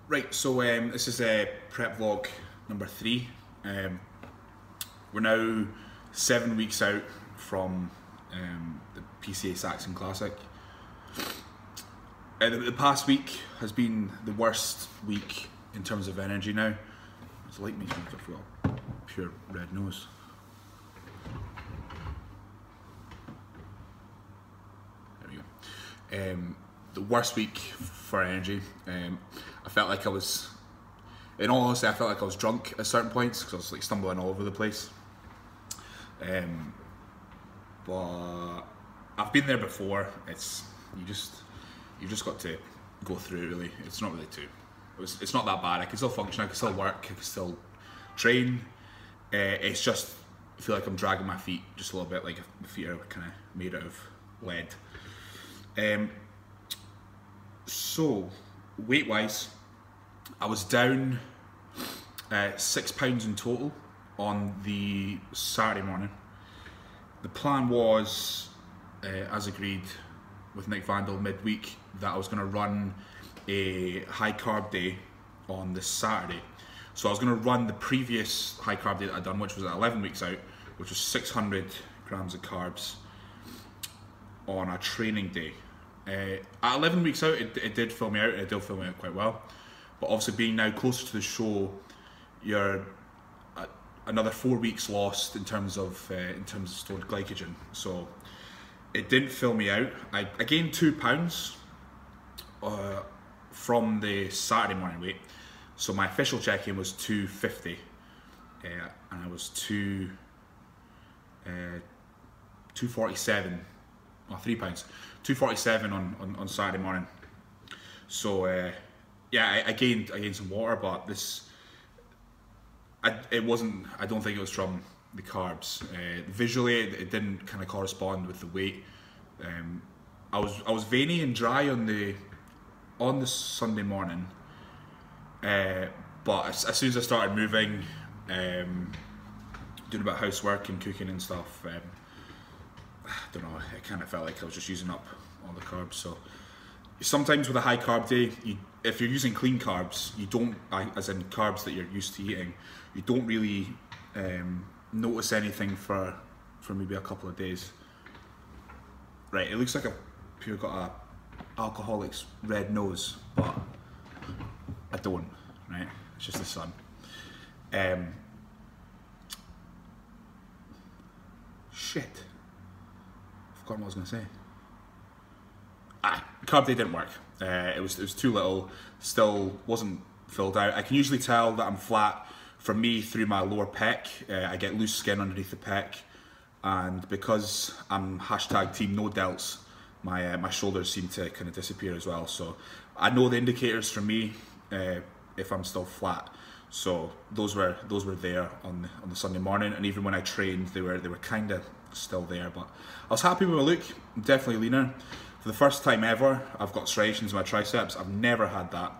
Right, so this is prep vlog number 3. We're now 7 weeks out from the PCA Saxon Classic. The past week has been the worst week in terms of energy now. It's like me, I've got pure red nose. There we go. The worst week for energy. I felt like I was, in all honesty, I felt like I was drunk at certain points because I was like stumbling all over the place. But I've been there before. It's you just got to go through it. Really, it's not really it's not that bad. I can still function. I can still work. I can still train. It's just I feel like I'm dragging my feet just a little bit. Like my feet are kind of made out of lead. So weight wise, I was down 6 pounds in total on the Saturday morning. The plan was, as agreed with Nick Vandal midweek, that I was going to run a high carb day on this Saturday. So I was going to run the previous high carb day that I'd done, which was at 11 weeks out, which was 600 grams of carbs on a training day. At 11 weeks out, it did fill me out, and it did fill me out quite well. But obviously, being now closer to the show, you're another 4 weeks lost in terms of stored glycogen. So it didn't fill me out. I gained 2 pounds from the Saturday morning weight. So my official check-in was 250, and I was 247. Oh, 3 pounds, 247 on Saturday morning. So yeah, I gained some water, but it wasn't. I don't think it was from the carbs. Visually, it didn't kind of correspond with the weight. I was veiny and dry on the Sunday morning, but as soon as I started moving, doing a bit of housework and cooking and stuff. I don't know, it kind of felt like I was just using up all the carbs. So sometimes with a high carb day, if you're using clean carbs, you don't, as in carbs that you're used to eating, you don't really notice anything for maybe a couple of days. Right, it looks like I've got a alcoholic's red nose, but I don't, right? It's just the sun. Shit. Forgot what I was going to say. Carb day didn't work. It was too little. Still wasn't filled out. I can usually tell that I'm flat from me through my lower pec. I get loose skin underneath the pec, and because I'm hashtag team no delts, my shoulders seem to kind of disappear as well. So I know the indicators for me if I'm still flat. So those were there on the Sunday morning, and even when I trained, they were kind of still there. But I was happy with my look. I'm definitely leaner. For the first time ever, I've got striations in my triceps. I've never had that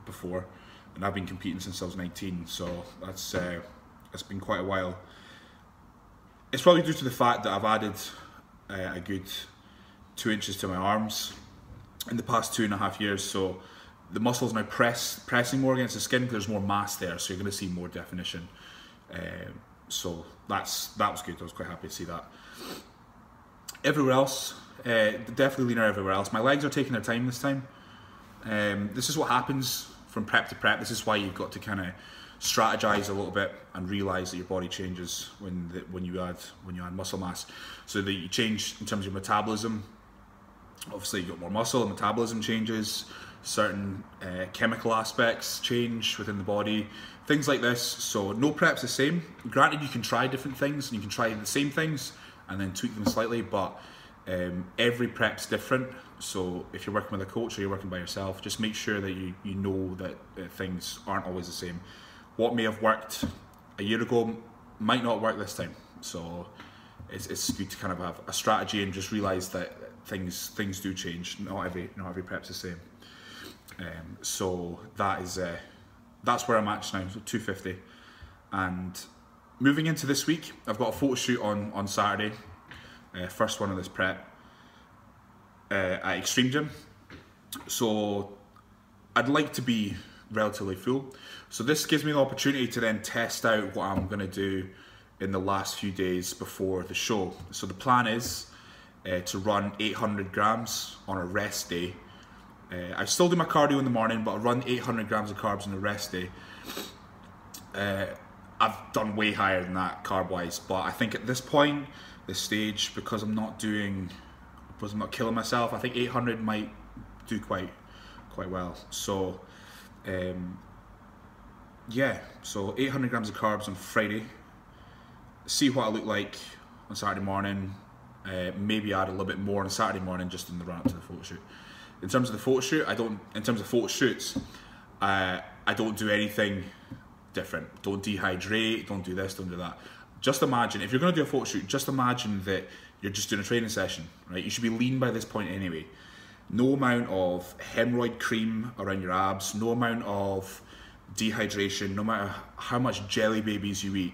before, and I've been competing since I was 19. So that's it's been quite a while. It's probably due to the fact that I've added a good 2 inches to my arms in the past 2.5 years. So the muscles now pressing more against the skin. There's more mass there, so you're going to see more definition. So that was good. I was quite happy to see that. Everywhere else, definitely leaner everywhere else. My legs are taking their time this time. This is what happens from prep to prep. This is why you've got to kind of strategize a little bit and realize that your body changes when you add muscle mass. So that you change in terms of your metabolism. Obviously, you got more muscle, metabolism changes. Certain chemical aspects change within the body, things like this. So no prep's the same. Granted, you can try different things and you can try the same things and then tweak them slightly, but every prep's different. So if you're working with a coach or you're working by yourself, just make sure that you know that things aren't always the same. What may have worked a year ago might not work this time. So it's good to kind of have a strategy and just realize that things do change. Not every prep's the same. So that's where I'm at now, so 250. And moving into this week, I've got a photo shoot on Saturday, first one of this prep at Extreme Gym. So I'd like to be relatively full. So this gives me the opportunity to then test out what I'm going to do in the last few days before the show. So the plan is to run 800 grams on a rest day. I still do my cardio in the morning, but I run 800 grams of carbs on a rest day. I've done way higher than that carb-wise, but I think at this point, this stage, because I'm not killing myself, I think 800 might do quite well. So yeah, so 800 grams of carbs on Friday. See what I look like on Saturday morning. Maybe add a little bit more on Saturday morning, just in the run up to the photo shoot. In terms of the photo shoot, in terms of photo shoots, I don't do anything different. Don't dehydrate, don't do this, don't do that. Just imagine, if you're going to do a photo shoot, just imagine that you're just doing a training session, right? You should be lean by this point anyway. No amount of hemorrhoid cream around your abs, no amount of dehydration, no matter how much jelly babies you eat,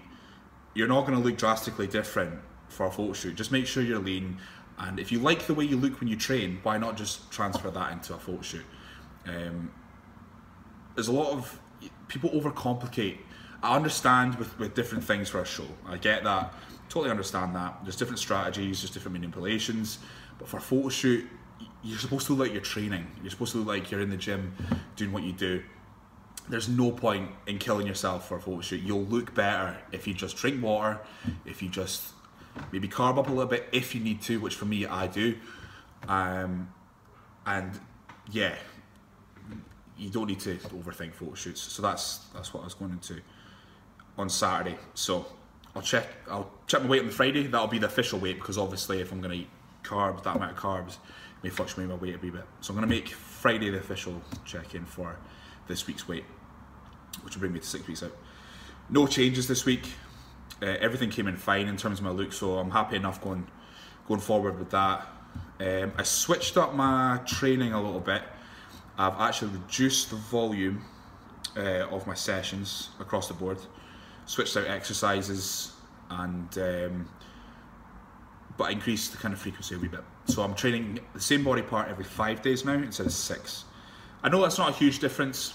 you're not going to look drastically different for a photo shoot. Just make sure you're lean, and if you like the way you look when you train, why not just transfer that into a photo shoot? There's a lot of people overcomplicate. I understand with different things for a show. I get that, totally understand that. There's different strategies, there's different manipulations, but for a photo shoot, you're supposed to look like you're training. You're supposed to look like you're in the gym doing what you do. There's no point in killing yourself for a photo shoot. You'll look better if you just drink water, if you just maybe carb up a little bit if you need to, which for me I do. And yeah, you don't need to overthink photo shoots. So that's what I was going into on Saturday. So I'll check my weight on the Friday. That'll be the official weight, because obviously if I'm going to eat carbs, that amount of carbs may fluctuate my weight a wee bit. So I'm going to make Friday the official check-in for this week's weight, which will bring me to 6 weeks out. No changes this week. Everything came in fine in terms of my look, so I'm happy enough going forward with that. I switched up my training a little bit. I've actually reduced the volume of my sessions across the board, switched out exercises, and but increased the kind of frequency a wee bit. So I'm training the same body part every 5 days now instead of 6. I know that's not a huge difference,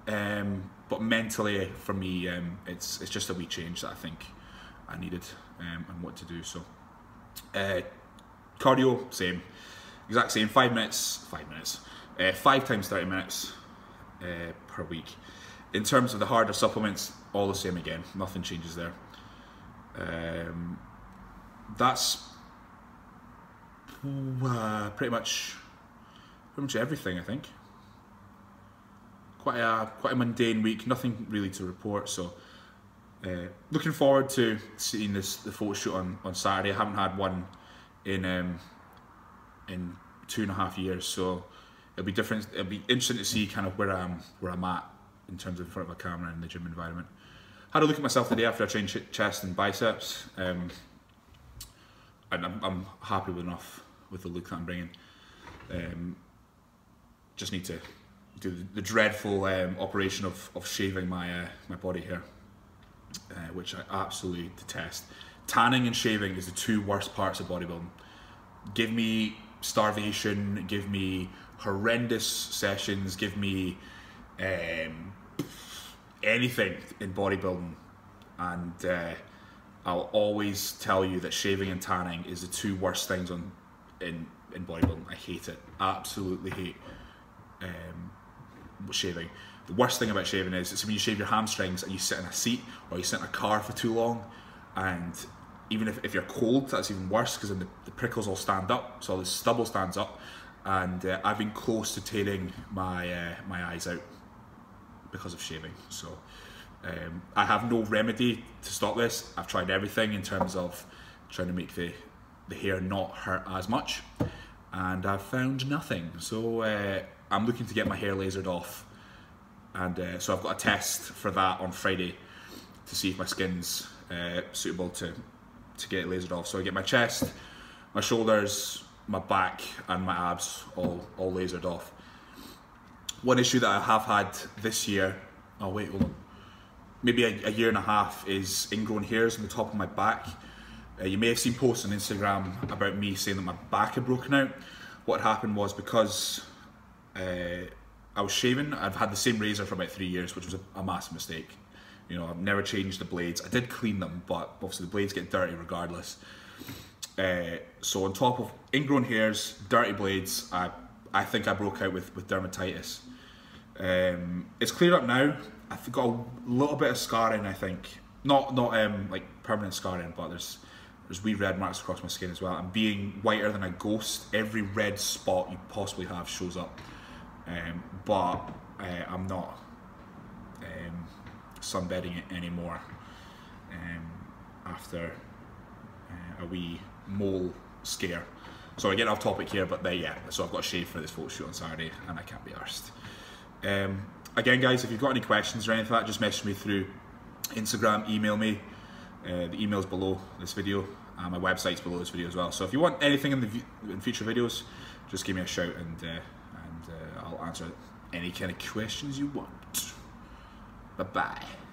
but mentally for me, it's just a wee change that I think I needed and what to do. So cardio, same, exact same, 5 minutes, 5 times 30 minutes per week. In terms of the harder supplements, all the same again, nothing changes there. That's pretty much everything, I think. Quite a mundane week, nothing really to report. So looking forward to seeing the photo shoot on Saturday. I haven't had one in 2.5 years, so it'll be different. It'll be interesting to see kind of where I'm at in terms of in front of a camera in the gym environment. Had a look at myself today after I trained chest and biceps, and I'm happy enough with the look that I'm bringing. Just need to do the dreadful operation of shaving my body hair, which I absolutely detest. Tanning and shaving is the two worst parts of bodybuilding. Give me starvation, give me horrendous sessions, give me anything in bodybuilding, and I'll always tell you that shaving and tanning is the two worst things in bodybuilding. I hate it, absolutely hate shaving. The worst thing about shaving is when you shave your hamstrings and you sit in a seat or you sit in a car for too long, and even if you're cold, that's even worse, because then the prickles all stand up, so all the stubble stands up, and I've been close to tearing my eyes out because of shaving. So I have no remedy to stop this. I've tried everything in terms of trying to make the hair not hurt as much, and I've found nothing. So I'm looking to get my hair lasered off, and so I've got a test for that on Friday to see if my skin's suitable to get it lasered off. So I get my chest, my shoulders, my back and my abs all lasered off. One issue that I have had this year, oh wait, hold on, maybe a year and a half, is ingrown hairs on the top of my back. You may have seen posts on Instagram about me saying that my back had broken out. What happened was, because I was shaving. I've had the same razor for about 3 years, which was a massive mistake. You know, I've never changed the blades. I did clean them, but obviously the blades get dirty regardless. So on top of ingrown hairs, dirty blades, I think I broke out with dermatitis. It's cleared up now. I've got a little bit of scarring, I think. Not like permanent scarring, but there's wee red marks across my skin as well. I'm being whiter than a ghost. Every red spot you possibly have shows up. But I'm not sunbedding it anymore after a wee mole scare. So I get off topic here, but yeah, so I've got a shave for this photo shoot on Saturday and I can't be arsed. Again guys, if you've got any questions or anything like that, just message me through Instagram, email me. The email's below this video, and my website's below this video as well. So if you want anything in future videos, just give me a shout and I'll answer any kind of questions you want. Bye bye.